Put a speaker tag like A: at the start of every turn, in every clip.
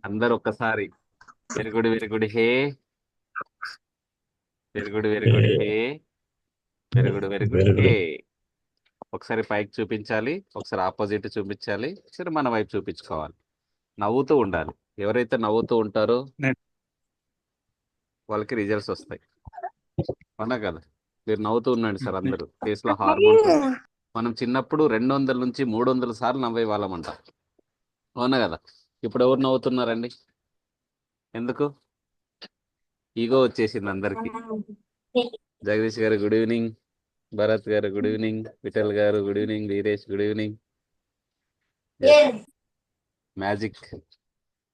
A: అందరు ఒక్కసారి very good hey, very good hey, very good hey.
B: Very
A: ఒకసారి పైకి చూపించాలి, ఒకసారి ఆపోజిట్ చూపించాలి, సరే మన వైపు చూపించుకోవాలి. నవ్వుతూ ఉండాలి. ఎవరైతే నవ్వుతూ ఉంటారో వాళ్ళకి రిజల్ట్స్ వస్తాయి. అవునా కదా? మీరు నవ్వుతూ ఉండండి సార్. అందరూ ఫేస్ లో హార్మోన్స్ ఉంటాయి. మనం చిన్నప్పుడు 200 నుంచి 300 సార్లు నవ్వే వాళ్ళమంట. అవునా కదా? ఇప్పుడు ఎవరు నవ్వుతున్నారండి? ఎందుకు? ఈగో వచ్చేసింది అందరికి. జగదీష్ గారు గుడ్ ఈవినింగ్, భరత్ గారు గుడ్ ఈవినింగ్, విఠల్ గారు good evening, Veeresh good evening. Magic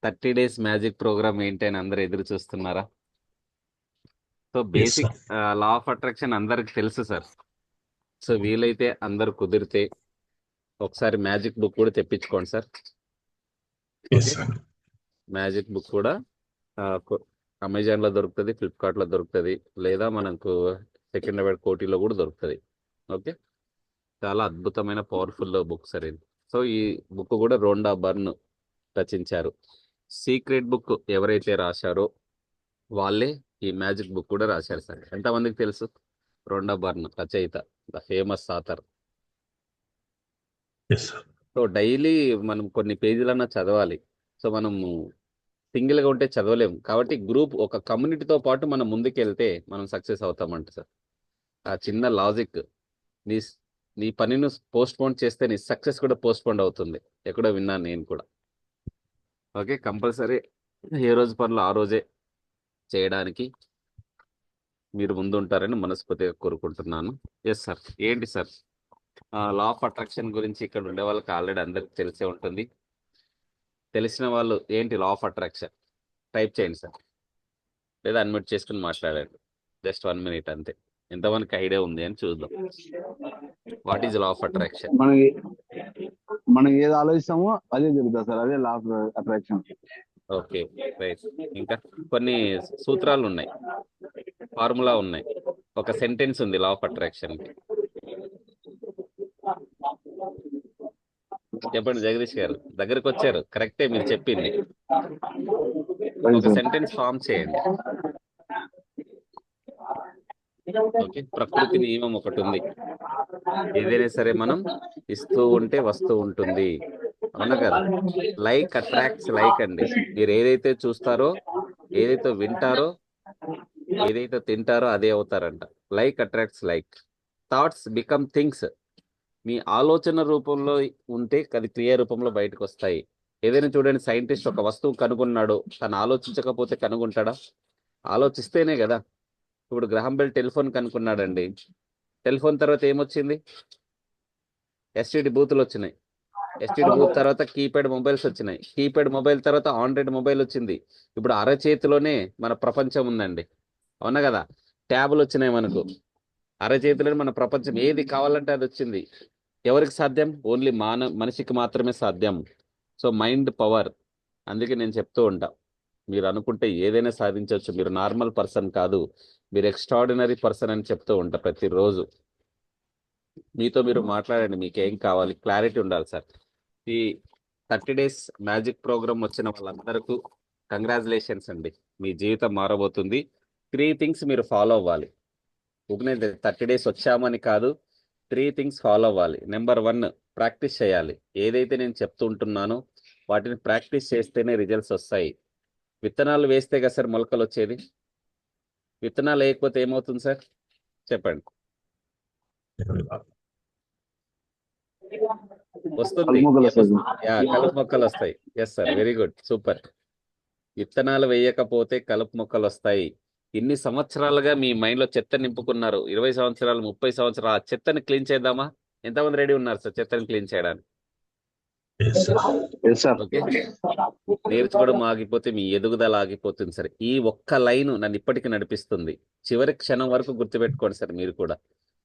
A: 30 days magic program ఏంటి అని అందరు ఎదురు చూస్తున్నారా? So
B: yes
A: basic
B: sir.
A: Law of attraction అందరికి తెలుసు సార్. సో వీలైతే అందరు కుదిరితే ఒకసారి మ్యాజిక్ బుక్ కూడా తెప్పించుకోండి sir.
B: Yes
A: okay,
B: sir.
A: Magic book కూడా అమెజాన్ లో దొరుకుతుంది, ఫ్లిప్కార్ట్ లో దొరుకుతుంది, లేదా మనకు సెకండ్ హ్యాండ్ కోటిలో కూడా దొరుకుతుంది. ఓకే, చాలా అద్భుతమైన పవర్ఫుల్ బుక్ సార్ ఇది. సో ఈ బుక్ కూడా రోండా బర్న్ రచించారు. సీక్రెట్ బుక్ ఎవరైతే రాశారో వాళ్ళే ఈ మ్యాజిక్ బుక్ కూడా రాశారు సార్. ఎంతమందికి తెలుసు? రోండా బర్న్ రచయిత, the famous author.
B: Yes sir.
A: So daily మనం కొన్ని పేజీలన్నా చదవాలి. సో మనము సింగిల్ గా ఉంటే చదవలేము, కాబట్టి గ్రూప్ ఒక కమ్యూనిటీతో పాటు మనం ముందుకెళ్తే మనం సక్సెస్ అవుతామంట సార్. ఆ చిన్న లాజిక్. నీ నీ పనిని పోస్ట్ పోన్ చేస్తే నీ సక్సెస్ కూడా పోస్ట్ పోన్ అవుతుంది. ఎక్కడో విన్నాను నేను కూడా. ఓకే, కంపల్సరీ ఏ రోజు పనులు ఆ రోజే చేయడానికి మీరు ముందు ఉంటారని మనస్ఫూర్తిగా కోరుకుంటున్నాను. Yes sir. ఏంటి సార్? లా ఆఫ్ అట్రాక్షన్ గురించి ఇక్కడ ఉండే వాళ్ళకి ఆల్రెడీ అందరికి తెలిసే ఉంటుంది. తెలిసిన వాళ్ళు ఏంటి లా ఆఫ్ అట్రాక్షన్ టైప్ చేయండి సార్, లేదా అన్మ్యూట్ చేసుకుని మాట్లాడండి. జస్ట్ 1 minute అంతే. ఎంతమందికి ఐడియా ఉంది అని చూద్దాం. What is law of attraction?
C: మనకి మనం ఏది ఆలోచిస్తామో అదే జరుగుతుంది సార్. అదే లా ఆఫ్ అట్రాక్షన్.
A: Okay, right. ఇంకా కొన్ని సూత్రాలు ఉన్నాయి, ఫార్ములా ఉన్నాయి, ఒక సెంటెన్స్ ఉంది లా ఆఫ్ అట్రాక్షన్ కి. చెప్పండి జగదీష్ గారు, దగ్గరికి వచ్చారు. కరెక్టే మీరు చెప్పింది. ఒక సెంటెన్స్ ఫామ్ చేయండి. ఓకే, ప్రకృతి నియమం ఒకటి ఉంది. ఏదైనా సరే మనం ఇస్తూ ఉంటే వస్తూ ఉంటుంది. అవునా కదా? లైక్ అట్రాక్ట్స్ లైక్ అండి. మీరు ఏదైతే చూస్తారో, ఏదైతే వింటారో, ఏదైతే తింటారో అదే అవుతారంట. Like attracts like. Thoughts become things. మీ ఆలోచన రూపంలో ఉంటే అది క్రియ రూపంలో బయటకు వస్తాయి. ఏదైనా చూడండి, సైంటిస్ట్ ఒక వస్తువు కనుగొన్నాడు, తను ఆలోచించకపోతే కనుగొంటాడా? ఆలోచిస్తేనే కదా. ఇప్పుడు గ్రహం బెల్ టెలిఫోన్ కనుక్కున్నాడండి. టెలిఫోన్ తర్వాత ఏమొచ్చింది? ఎస్టీడీ బూతులు వచ్చినాయి. ఎస్టీడీ బూత్ తర్వాత కీప్యాడ్ మొబైల్స్ వచ్చినాయి. కీప్యాడ్ మొబైల్ తర్వాత ఆండ్రాయిడ్ మొబైల్ వచ్చింది. ఇప్పుడు అరచేతిలోనే మన ప్రపంచం ఉందండి. అవునా కదా? ట్యాబులు వచ్చినాయి మనకు. అరచేతిలోనే మన ప్రపంచం, ఏది కావాలంటే అది వచ్చింది. ఎవరికి సాధ్యం? ఓన్లీ మనిషికి మాత్రమే సాధ్యం. So mind power. అందుకే నేను చెప్తూ ఉంటా, మీరు అనుకుంటే ఏదైనా సాధించవచ్చు. మీరు నార్మల్ పర్సన్ కాదు, మీరు ఎక్స్ట్రాడినరీ పర్సన్ అని చెప్తూ ఉంటా ప్రతిరోజు. మీతో మీరు మాట్లాడండి, మీకు ఏం కావాలి, క్లారిటీ ఉండాలి సార్. ఈ 30 days మ్యాజిక్ ప్రోగ్రామ్ వచ్చిన వాళ్ళందరికీ కంగ్రాచులేషన్స్ అండి. మీ జీవితం మారబోతుంది. 3 things మీరు ఫాలో అవ్వాలి. ఊరికే 30 days వచ్చామని కాదు, 3 things ఫాలో అవ్వాలి. నెంబర్ 1, ప్రాక్టీస్ చేయాలి. ఏదైతే నేను చెప్తుంటున్నానో వాటిని ప్రాక్టీస్ చేస్తేనే రిజల్ట్స్ వస్తాయి. విత్తనాలు వేస్తే కదా సార్ మొలకలు వచ్చేది. విత్తనాలు వేయకపోతే ఏమవుతుంది సార్? చెప్పండి. వస్తుంది.
C: కలుపుమొక్కలు వస్తుంది.
A: కలుపు మొక్కలు వస్తాయి. Yes sir, very good, super. విత్తనాలు వేయకపోతే కలుపు మొక్కలు వస్తాయి. ఇన్ని సంవత్సరాలుగా మీ మైండ్ లో చెత్త నింపుకున్నారు. 20 సంవత్సరాలు, 30 సంవత్సరాలు. ఆ చెత్తని క్లీన్ చేద్దామా? ఎంతమంది రెడీ ఉన్నారు సార్ చెత్తని క్లీన్ చేయడానికి?
B: Yes sir.
C: Yes sir.
A: Okay, నేర్చుకోవడం ఆగిపోతే మీ ఎదుగుదల ఆగిపోతుంది సార్. ఈ ఒక్క లైన్ నన్ను ఇప్పటికీ నడిపిస్తుంది. చివరి క్షణం వరకు గుర్తుపెట్టుకోండి సార్. మీరు కూడా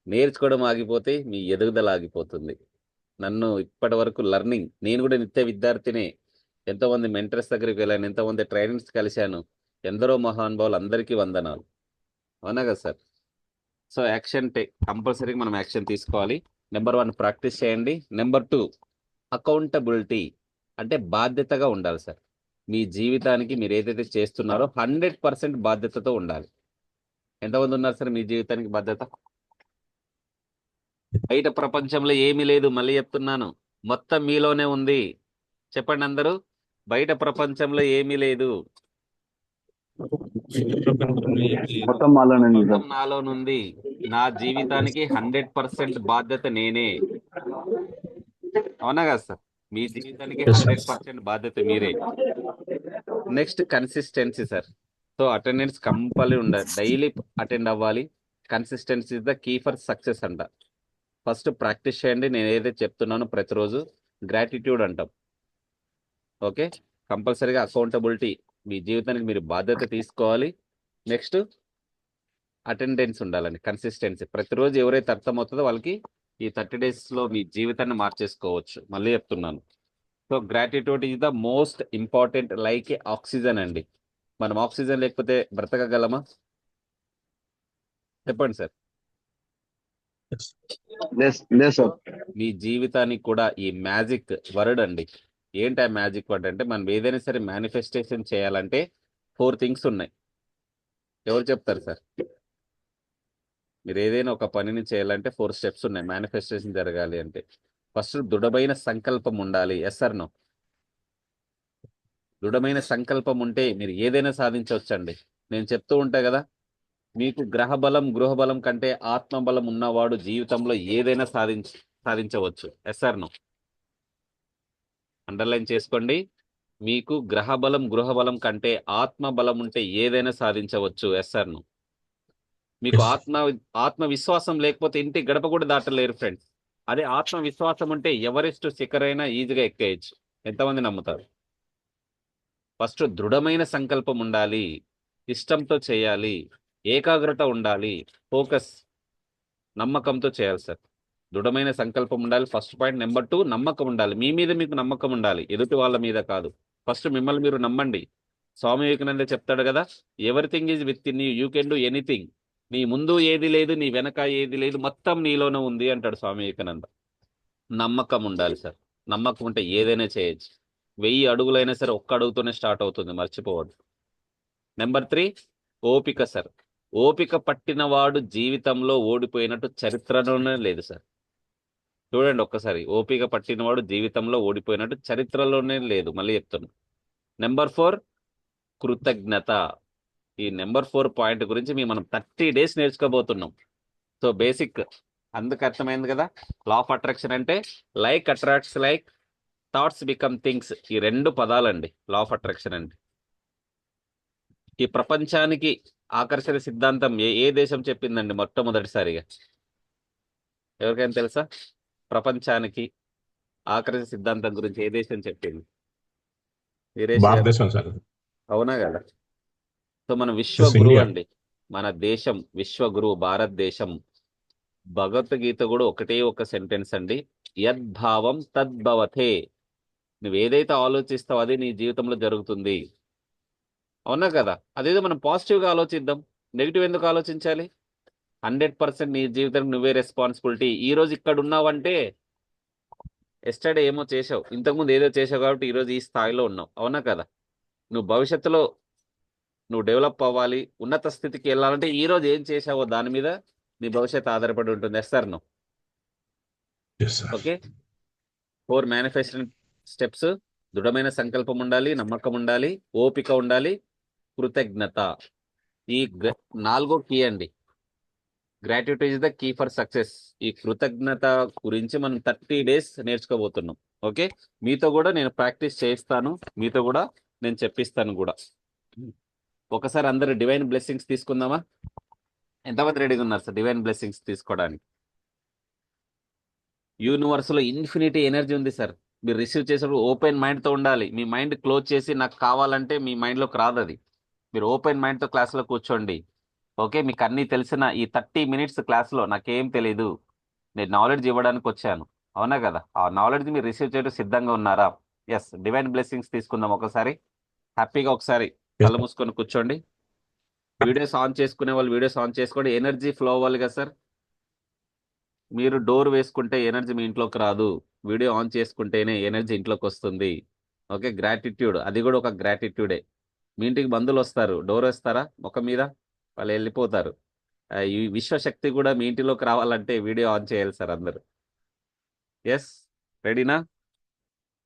A: నేర్చుకోవడం ఆగిపోతే మీ ఎదుగుదల ఆగిపోతుంది. నన్ను ఇప్పటి వరకు లర్నింగ్, నేను కూడా నిత్య విద్యార్థినే. ఎంతో మంది మెంటర్స్ దగ్గరికి వెళ్ళాను, ఎంతో మంది ట్రైనర్స్ కలిశాను. ఎందరో మహానుభావులు, అందరికీ వందనాలు. అవునా కదా సార్? సో యాక్షన్ కంపల్సరీగా మనం యాక్షన్ తీసుకోవాలి. నెంబర్ 1 ప్రాక్టీస్ చేయండి. నెంబర్ 2 అకౌంటబిలిటీ, అంటే బాధ్యతగా ఉండాలి సార్. మీ జీవితానికి మీరు ఏదైతే చేస్తున్నారో 100% బాధ్యతతో ఉండాలి. ఎంతమంది ఉన్నారు సార్ మీ జీవితానికి బాధ్యత? బయట ప్రపంచంలో ఏమీ లేదు, మళ్ళీ చెప్తున్నాను, మొత్తం మీలోనే ఉంది. చెప్పండి అందరూ, బయట ప్రపంచంలో ఏమీ లేదు,
C: మొత్తం మాలోనే ఉంది
A: మొత్తం
C: సార్.
A: నాలోనుంది. నా జీవితానికి 100% బాధ్యత నేనే. అవునా కదా సార్? మీ జీవితానికి
B: Yes, sir.
A: 100% బాధ్యత మీరే. Next consistency sir. So attendance compulsory ఉండాలి, డైలీ అటెండ్ అవ్వాలి. Consistency is the key for success అంట. ఫస్ట్ ప్రాక్టీస్ చేయండి. నేను ఏదైతే చెప్తున్నానో ప్రతిరోజు గ్రాటిట్యూడ్ అంటాం. ఓకే, కంపల్సరీగా అకౌంటబిలిటీ, మీ జీవితానికి మీరు బాధ్యత తీసుకోవాలి. నెక్స్ట్ అటెండెన్స్ ఉండాలండి, కన్సిస్టెన్సీ. ప్రతిరోజు ఎవరైతే అర్థమవుతుందో వాళ్ళకి ఈ 30 డేస్లో మీ జీవితాన్ని మార్చేసుకోవచ్చు. మళ్ళీ చెప్తున్నాను. So gratitude is the most important, like oxygen అండి. మనం ఆక్సిజన్ లేకపోతే బ్రతకగలమా? చెప్పండి సార్.
C: లేదు సార్.
A: మీ జీవితానికి కూడా ఈ మ్యాజిక్ వర్డ్ అండి. ఏంటి ఆ మ్యాజిక్ వర్డ్ అంటే, మనం ఏదైనా సరే మేనిఫెస్టేషన్ చేయాలంటే 4 థింగ్స్ ఉన్నాయి. ఎవరు చెప్తారు సార్? మీరు ఏదైనా ఒక పనిని చేయాలంటే 4 స్టెప్స్ ఉన్నాయి మేనిఫెస్టేషన్ జరగాలి అంటే. ఫస్ట్ దృఢమైన సంకల్పం ఉండాలి. Yes or no? దృఢమైన సంకల్పం ఉంటే మీరు ఏదైనా సాధించవచ్చండి. నేను చెప్తూ ఉంటా కదా, మీకు గ్రహబలం గృహబలం కంటే ఆత్మబలం ఉన్నవాడు జీవితంలో ఏదైనా సాధించవచ్చు. Yes or no? అండర్లైన్ చేసుకోండి. మీకు గ్రహబలం గృహబలం కంటే ఆత్మబలం ఉంటే ఏదైనా సాధించవచ్చు. Yes or no? మీకు
B: Yes.
A: ఆత్మవిశ్వాసం లేకపోతే ఇంటి గడప కూడా దాటలేరు ఫ్రెండ్స్. అదే ఆత్మవిశ్వాసం ఉంటే ఎవరెస్ట్ శిఖరైనా ఈజీగా ఎక్కేయచ్చు. ఎంతమంది నమ్ముతారు? ఫస్ట్ దృఢమైన సంకల్పం ఉండాలి, ఇష్టంతో చేయాలి, ఏకాగ్రత ఉండాలి, ఫోకస్, నమ్మకంతో చేయాలి సార్. దృఢమైన సంకల్పం ఉండాలి ఫస్ట్ పాయింట్. నెంబర్ 2, నమ్మకం ఉండాలి. మీ మీద మీకు నమ్మకం ఉండాలి, ఎదుటి వాళ్ళ మీద కాదు. ఫస్ట్ మిమ్మల్ని మీరు నమ్మండి. స్వామి వివేకానంద చెప్తాడు కదా, everything is with in you, you can do anything. నీ ముందు ఏది లేదు, నీ వెనక ఏది లేదు, మొత్తం నీలోనే ఉంది అంటాడు స్వామి వివేకానంద. నమ్మకం ఉండాలి సార్. నమ్మకం ఉంటే ఏదైనా చేయొచ్చు. 1000 అడుగులైనా సరే ఒక్క అడుగుతోనే స్టార్ట్ అవుతుంది, మర్చిపోవద్దు. నెంబర్ 3, ఓపిక సార్. ఓపిక పట్టినవాడు జీవితంలో ఓడిపోయినట్టు చరిత్రలోనే లేదు సార్. చూడండి ఒక్కసారి, ఓపిక పట్టినవాడు జీవితంలో ఓడిపోయినట్టు చరిత్రలోనే లేదు. మళ్ళీ చెప్తున్నా. నెంబర్ 4, కృతజ్ఞత. ఈ నెంబర్ 4 పాయింట్ గురించి మనం 30 డేస్ నేర్చుకోబోతున్నాం. సో బేసిక్ అందుకు అర్థమైంది కదా. లా ఆఫ్ అట్రాక్షన్ అంటే like attracts like, thoughts become things. ఈ 2 పదాలండి లా ఆఫ్ అట్రాక్షన్ అంటే. ఈ ప్రపంచానికి ఆకర్షణ సిద్ధాంతం ఏ దేశం చెప్పిందండి మొట్టమొదటిసారిగా? ఎవరికైనా తెలుసా? ప్రపంచానికి ఆకర్షణ సిద్ధాంతం గురించి ఏ దేశం చెప్పింది? వీరేష్ గారు,
B: భారతదేశం సార్.
A: అవునా కదా? సో మన
B: Yes,
A: విశ్వగురువు
B: India.
A: అండి, మన దేశం విశ్వగురువు భారతదేశం. భగవద్గీత కూడా ఒకటే ఒక సెంటెన్స్ అండి, యద్భావం తద్భవతే. నువ్వు ఏదైతే ఆలోచిస్తావో అది నీ జీవితంలో జరుగుతుంది. అవునా కదా? అదేదో మనం పాజిటివ్గా ఆలోచిద్దాం, నెగిటివ్ ఎందుకు ఆలోచించాలి? 100% నీ జీవితానికి నువ్వే రెస్పాన్సిబిలిటీ. ఈ రోజు ఇక్కడ ఉన్నావంటే ఎస్టర్డే ఏమో చేసావు, ఇంతకుముందు ఏదో చేసావు కాబట్టి ఈ రోజు ఈ స్థాయిలో ఉన్నావు. అవునా కదా? నువ్వు భవిష్యత్తులో నువ్వు డెవలప్ అవ్వాలి, ఉన్నత స్థితికి వెళ్ళాలంటే ఈ రోజు ఏం చేసావో దాని మీద నీ భవిష్యత్తు ఆధారపడి ఉంటుంది. ఎస్తారు నువ్వు.
B: Yes, sir.
A: Okay, 4 manifestation steps. దృఢమైన సంకల్పం ఉండాలి, నమ్మకం ఉండాలి, ఓపిక ఉండాలి, కృతజ్ఞత. ఈ 4 కీ అండి. Gratitude is the key for success. ఈ కృతజ్ఞత గురించి మనం 30 డేస్ నేర్చుకోబోతున్నాం. ఓకే, మీతో కూడా నేను ప్రాక్టీస్ చేయిస్తాను, మీతో కూడా నేను చెప్పిస్తాను కూడా. ఒకసారి అందరు డివైన్ బ్లెస్సింగ్స్ తీసుకుందామా? ఎంతమంది రెడీగా ఉన్నారు సార్ డివైన్ బ్లెస్సింగ్స్ తీసుకోవడానికి? యూనివర్స్లో ఇన్ఫినిటీ ఎనర్జీ ఉంది సార్. మీరు రిసీవ్ చేసేటప్పుడు ఓపెన్ మైండ్తో ఉండాలి. మీ మైండ్ క్లోజ్ చేసి నాకు కావాలంటే మీ మైండ్లోకి రాదు అది. మీరు ఓపెన్ మైండ్తో క్లాస్లో కూర్చోండి. ఓకే, మీకు అన్నీ తెలిసిన ఈ 30 మినిట్స్ క్లాస్లో నాకేం తెలీదు, నేను నాలెడ్జ్ ఇవ్వడానికి వచ్చాను. అవునా కదా? ఆ నాలెడ్జ్ మీరు రిసీవ్ చేయడం సిద్ధంగా ఉన్నారా? ఎస్, డివైన్ బ్లెస్సింగ్స్ తీసుకుందాం ఒకసారి. హ్యాపీగా ఒకసారి
B: Yes,
A: కళ్ళు మూసుకొని కూర్చోండి. వీడియోస్ ఆన్ చేసుకునే వాళ్ళు వీడియోస్ ఆన్ చేసుకోండి. ఎనర్జీ ఫ్లో అవ్వాలి కదా సార్. మీరు డోర్ వేసుకుంటే ఎనర్జీ మీ ఇంట్లోకి రాదు, వీడియో ఆన్ చేసుకుంటేనే ఎనర్జీ ఇంట్లోకి వస్తుంది. ఓకే, గ్రాటిట్యూడ్, అది కూడా ఒక గ్రాటిట్యూడే. మీ ఇంటికి బంధువులు వస్తారు, డోర్ వేస్తారా ముఖం మీద, వాళ్ళు వెళ్ళిపోతారు. ఈ విశ్వశక్తి కూడా మీ ఇంటిలోకి రావాలంటే వీడియో ఆన్ చేయాలి సార్ అందరూ. ఎస్, రెడీనా?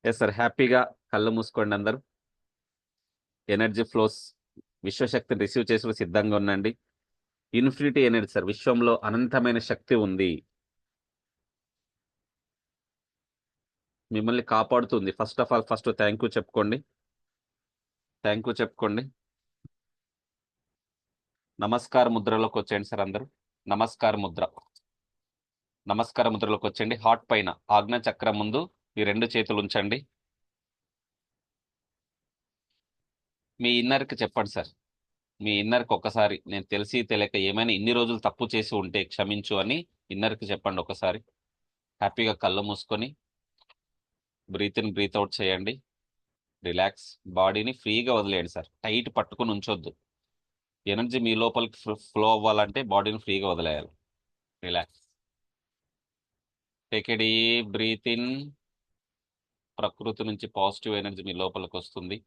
A: ఎస్ సార్, హ్యాపీగా కళ్ళు మూసుకోండి అందరూ. ఎనర్జీ ఫ్లోస్, విశ్వశక్తిని రిసీవ్ చేసి సిద్ధంగా ఉండండి. ఇన్ఫినిటీ ఎనర్జీ సార్, విశ్వంలో అనంతమైన శక్తి ఉంది, మిమ్మల్ని కాపాడుతుంది. First of all first thank you చెప్పుకోండి, థ్యాంక్ యూ చెప్పుకోండి. నమస్కార ముద్రలోకి వచ్చేయండి సార్ అందరూ. నమస్కార ముద్ర, నమస్కార ముద్రలోకి వచ్చేయండి. హార్ట్ పైన ఆజ్ఞా చక్రం ముందు ఈ 2 చేతులు ఉంచండి. మీ ఇన్నర్కి చెప్పండి సార్, మీ ఇన్నర్కి ఒక్కసారి, నేను తెలిసి తెలియక ఏమైనా ఇన్ని రోజులు తప్పు చేసి ఉంటే క్షమించు అని ఇన్నర్కి చెప్పండి ఒకసారి. హ్యాపీగా కళ్ళు మూసుకొని బ్రీత్ ఇన్ బ్రీత్ అవుట్ చేయండి. రిలాక్స్, బాడీని ఫ్రీగా వదిలేయండి సార్, టైట్ పట్టుకుని ఉంచొద్దు. ఎనర్జీ మీ లోపలికి ఫ్లో అవ్వాలంటే బాడీని ఫ్రీగా వదిలేయాలి. Relax, take a deep breath in. ప్రకృతి నుంచి పాజిటివ్ ఎనర్జీ మీ లోపలికి వస్తుంది.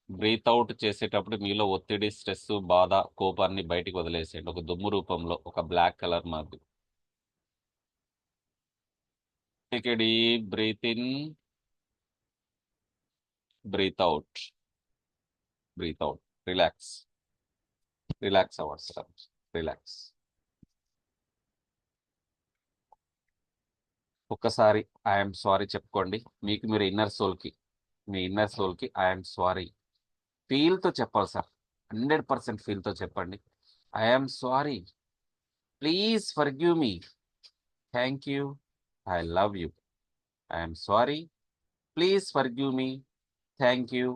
A: బ్రీత్ అవుట్ చేసేటప్పుడు మీలో ఒత్తిడి, స్ట్రెస్, బాధ, కోపాన్ని బయటికి వదిలేసేయండి, ఒక దుమ్ము రూపంలో, ఒక బ్లాక్ కలర్ మాదిరి. Take a deep breath in, breath out, breath out. Relax, relax అవ్వండి సార్, రిలాక్స్. ఒక్కసారి ఐఎమ్ సారీ చెప్పుకోండి, మీకు మీరు ఇన్నర్ సోల్కి, మీ ఇన్నర్ సోల్కి ఐఎమ్ సారీ ఫీల్తో చెప్పాలి సార్. 100% ఫీల్తో చెప్పండి. I'm sorry, please forgive me, thank you, I love you. I'm sorry, please forgive me, thank you,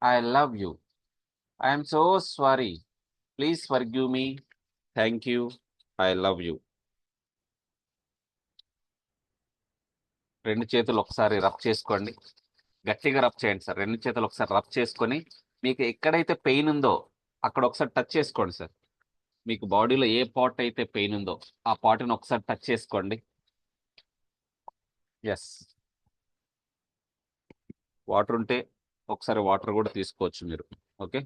A: I love you. I'm so sorry, please forgive me, thank you, I love you. 2 చేతులు ఒకసారి rub చేసుకోండి, గట్టిగా rub చేయండి sir. 2 చేతులు ఒకసారి rub చేసుకొని మీకు ఎక్కడైతే పెయిన్ ఉందో అక్కడ ఒకసారి టచ్ చేసుకోండి సార్. మీకు బాడీలో ఏ పార్ట్ అయితే పెయిన్ ఉందో ఆ పార్ట్ని ఒకసారి టచ్ చేసుకోండి. ఎస్, వాటర్ ఉంటే ఒకసారి వాటర్ కూడా తీసుకోవచ్చు మీరు. Okay,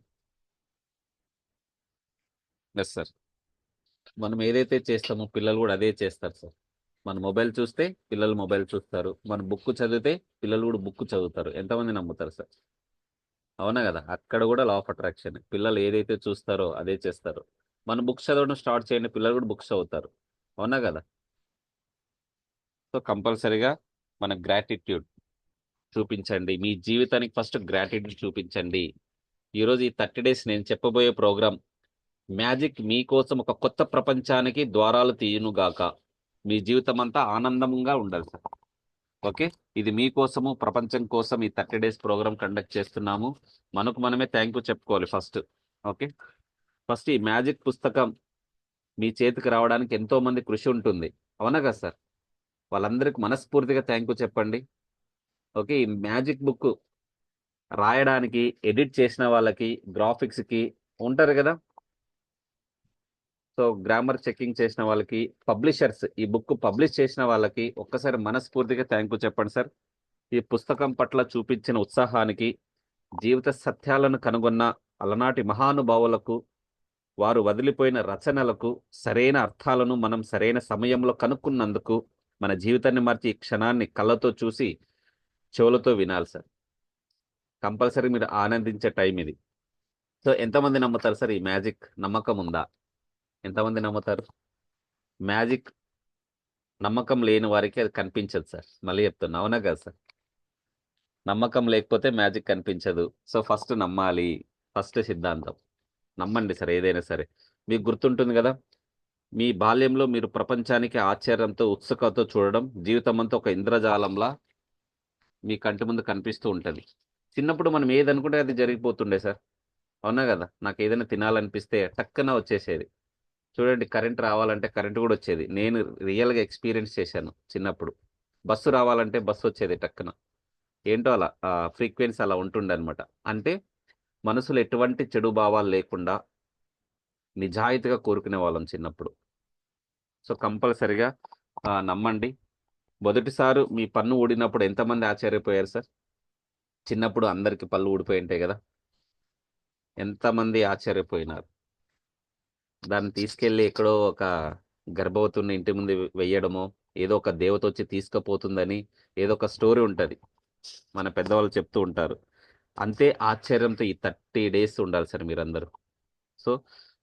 A: yes sir. మనం ఏదైతే చేస్తామో పిల్లలు కూడా అదే చేస్తారు సార్. మన మొబైల్ చూస్తే పిల్లలు మొబైల్ చూస్తారు, మన బుక్ చదివితే పిల్లలు కూడా బుక్ చదువుతారు. ఎంతమంది నమ్ముతారు సార్? అవునా కదా, అక్కడ కూడా లా ఆఫ్ అట్రాక్షన్. పిల్లలు ఏదైతే చూస్తారో అదే చేస్తారు. మన బుక్స్ చదవడం స్టార్ట్ చేయండి, పిల్లలు కూడా బుక్స్ చదువుతారు. అవునా కదా. సో కంపల్సరీగా మన గ్రాటిట్యూడ్ చూపించండి, మీ జీవితానికి ఫస్ట్ గ్రాటిట్యూడ్ చూపించండి. ఈరోజు ఈ 30 days నేను చెప్పబోయే ప్రోగ్రామ్ మ్యాజిక్ మీకోసం ఒక కొత్త ప్రపంచానికి ద్వారాలు తీయునుగాక. మీ జీవితం అంతా ఆనందంగా ఉండాలి సార్. ఓకే, ఇది మీకోసము, ప్రపంచం కోసం ఈ 30 days ప్రోగ్రామ్ కండక్ట్ చేస్తున్నాము. మనకు మనమే థ్యాంక్ యూ చెప్పుకోవాలి ఫస్ట్. ఓకే, ఫస్ట్ ఈ మ్యాజిక్ పుస్తకం మీ చేతికి రావడానికి ఎంతో మంది కృషి ఉంటుంది. అవునా కదా సార్? వాళ్ళందరికీ మనస్ఫూర్తిగా థ్యాంక్ యూ చెప్పండి. ఓకే, ఈ మ్యాజిక్ బుక్ రాయడానికి, ఎడిట్ చేసిన వాళ్ళకి, గ్రాఫిక్స్కి ఉంటారు కదా, సో గ్రామర్ చెకింగ్ చేసిన వాళ్ళకి, పబ్లిషర్స్ ఈ బుక్ పబ్లిష్ చేసిన వాళ్ళకి ఒక్కసారి మనస్ఫూర్తిగా థ్యాంక్ యూ చెప్పండి సార్. ఈ పుస్తకం పట్ల చూపించిన ఉత్సాహానికి, జీవిత సత్యాలను కనుగొన్న అలనాటి మహానుభావులకు, వారు వదిలిపోయిన రచనలకు సరైన అర్థాలను మనం సరైన సమయంలో కనుక్కున్నందుకు, మన జీవితాన్ని మార్చి ఈ క్షణాన్ని కళ్ళతో చూసి చెవులతో వినాలి సార్. కంపల్సరీ మీరు ఆనందించే టైం ఇది. సో ఎంతమంది నమ్ముతారు సార్ ఈ మ్యాజిక్? నమ్మకం ఉందా? ఎంతమంది నమ్ముతారు? మ్యాజిక్ నమ్మకం లేని వారికి అది కనిపించదు సార్. మళ్ళీ చెప్తున్నా, అవునా కదా సార్? నమ్మకం లేకపోతే మ్యాజిక్ కనిపించదు. సో ఫస్ట్ నమ్మాలి, ఫస్ట్ సిద్ధాంతం. నమ్మండి సార్ ఏదైనా సరే. మీకు గుర్తుంటుంది కదా, మీ బాల్యంలో మీరు ప్రపంచానికి ఆశ్చర్యంతో, ఉత్సుకతతో చూడడం జీవితం అంతా ఒక ఇంద్రజాలంలా మీ కంటి ముందు కనిపిస్తూ ఉంటుంది. చిన్నప్పుడు మనం ఏదనుకుంటే అది జరిగిపోతుండే సార్. అవునా కదా? నాకు ఏదైనా తినాలనిపిస్తే టక్కున వచ్చేసేది. చూడండి, కరెంట్ రావాలంటే కరెంట్ కూడా వచ్చేది. నేను రియల్గా ఎక్స్పీరియన్స్ చేశాను చిన్నప్పుడు. బస్సు రావాలంటే బస్సు వచ్చేది టక్కున. ఏంటో అలా ఫ్రీక్వెన్సీ అలా ఉంటుండే అనమాట. అంటే మనసులో ఎటువంటి చెడు భావాలు లేకుండా నిజాయితీగా కోరుకునే వాళ్ళం చిన్నప్పుడు. సో కంపల్సరిగా నమ్మండి. మొదటిసారి మీ పన్ను ఊడినప్పుడు ఎంతమంది ఆశ్చర్యపోయారు సార్? చిన్నప్పుడు అందరికి పళ్ళు ఊడిపోయి ఉంటాయి కదా, ఎంతమంది ఆశ్చర్యపోయినారు. దాన్ని తీసుకెళ్ళి ఎక్కడో ఒక గర్భవతిని ఇంటి ముందు వెయ్యడమో, ఏదో ఒక దేవత వచ్చి తీసుకుపోతుందని ఏదో ఒక స్టోరీ ఉంటుంది, మన పెద్దవాళ్ళు చెప్తూ ఉంటారు. అంతే ఆశ్చర్యంతో ఈ 30 days ఉండాలి సార్ మీరందరూ. సో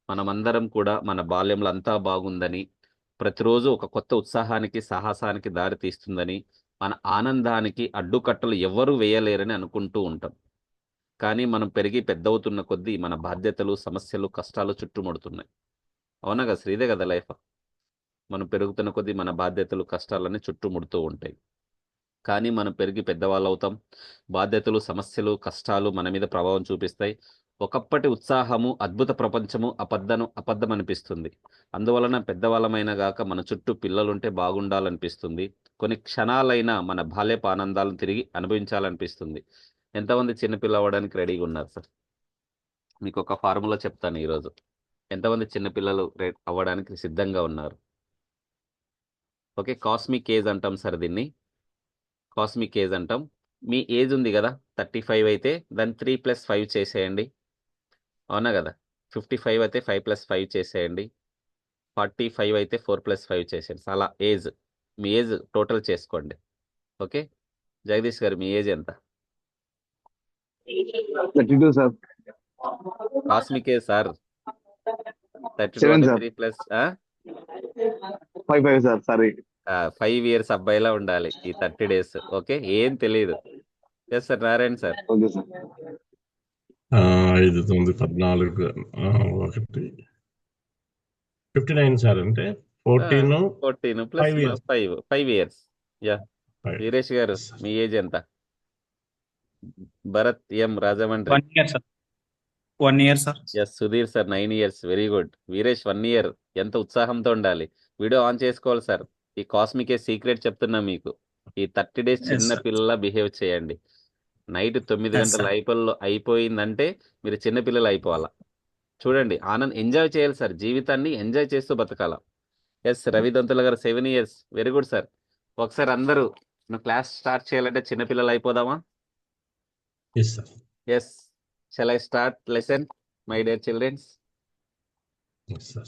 A: మనమందరం కూడా మన బాల్యంలో అంతా బాగుందని, ప్రతిరోజు ఒక కొత్త ఉత్సాహానికి సాహసానికి దారి తీస్తుందని, మన ఆనందానికి అడ్డుకట్టలు ఎవ్వరూ వేయలేరని అనుకుంటూ ఉంటాం. కానీ మనం పెరిగి పెద్దవుతున్న కొద్దీ మన బాధ్యతలు, సమస్యలు, కష్టాలు చుట్టుముడుతున్నాయి. అవునా కదా సార్? ఇదే కదా లైఫ్. మనం పెరుగుతున్న కొద్దీ మన బాధ్యతలు, కష్టాలన్నీ చుట్టుముడుతూ ఉంటాయి. కానీ మనం పెరిగి పెద్దవాళ్ళు అవుతాం. బాధ్యతలు, సమస్యలు, కష్టాలు మన మీద ప్రభావం చూపిస్తాయి. ఒకప్పటి ఉత్సాహము, అద్భుత ప్రపంచము అబద్ధం అనిపిస్తుంది. అందువలన పెద్దవాళ్ళమైన గాక మన చుట్టూ పిల్లలుంటే బాగుండాలనిపిస్తుంది. కొన్ని క్షణాలైనా మన బాల్యపు ఆనందాలను తిరిగి అనుభవించాలనిపిస్తుంది. ఎంతమంది చిన్నపిల్ల అవ్వడానికి రెడీగా ఉన్నారు సార్? మీకు ఒక ఫార్ములా చెప్తాను ఈరోజు. ఎంతమంది చిన్నపిల్లలు అవ్వడానికి సిద్ధంగా ఉన్నారు? ఓకే, కాస్మిక్ ఏజ్ అంటాం సార్ దీన్ని. కాస్మిక్ ఏజ్ అంటాం. మీ ఏజ్ ఉంది కదా 35 అయితే దాన్ని 3 + 5 చేసేయండి. అవునా కదా? 55 అయితే 5 + 5 చేసేయండి. 45 అయితే 4 + 5 చేసేయండి. అలా ఏజ్, మీ ఏజ్ టోటల్ చేసుకోండి. ఓకే, జగదీష్ గారు మీ ఏజ్ ఎంత?
C: 32 సార్.
A: కాస్మిక్ ఏజ్ సార్ 32
C: 7
A: అంటే
C: sir.
A: 3 plus
C: 5 sir, sorry.
A: 5 years అబ్బాయిలా ఉండాలి ఈ 30 days. ఓకే, ఏం తెలియదు. Yes sir, Narayana sir.
C: Okay sir.
B: 5, 9, 14, 1, 59 sir. అంటే 14
A: 14 +
B: 5 years.
A: 5 years. యా,
B: 5.
A: వీరేష్ గారు
B: Yes, sir.
A: మీ ఏజ్ ఎంత? Bharat M Rajahmundry.
D: 1 year, sir. 1 year, sir.
A: Yes, Sudheer sir 9 years. Very good. Veeresh 1 year. ఎంత ఉత్సాహంతో ఉండాలి. వీడియో ఆన్ చేసుకోవాలి సార్. ఈ కాస్మిక్ సీక్రెట్ చెప్తున్నా మీకు. ఈ 30 days
D: Yes,
A: చిన్న
D: sir.
A: పిల్లలా బిహేవ్ చేయండి. నైట్ 9
D: Yes,
A: గంటల
D: sir.
A: అయిపోయిందంటే మీరు చిన్నపిల్లలు అయిపోవాలా. చూడండి, ఎంజాయ్ చేయాలి సార్. జీవితాన్ని ఎంజాయ్ చేస్తూ బతకాల. ఎస్, రవి దొంతుల గారు 7 years. Very good sir. ఒకసారి అందరూ క్లాస్ స్టార్ట్ చేయాలంటే చిన్నపిల్లలు అయిపోదామా?
B: Yes, sir.
A: Yes, shall I start lesson my dear childrens?
B: Yes, sir.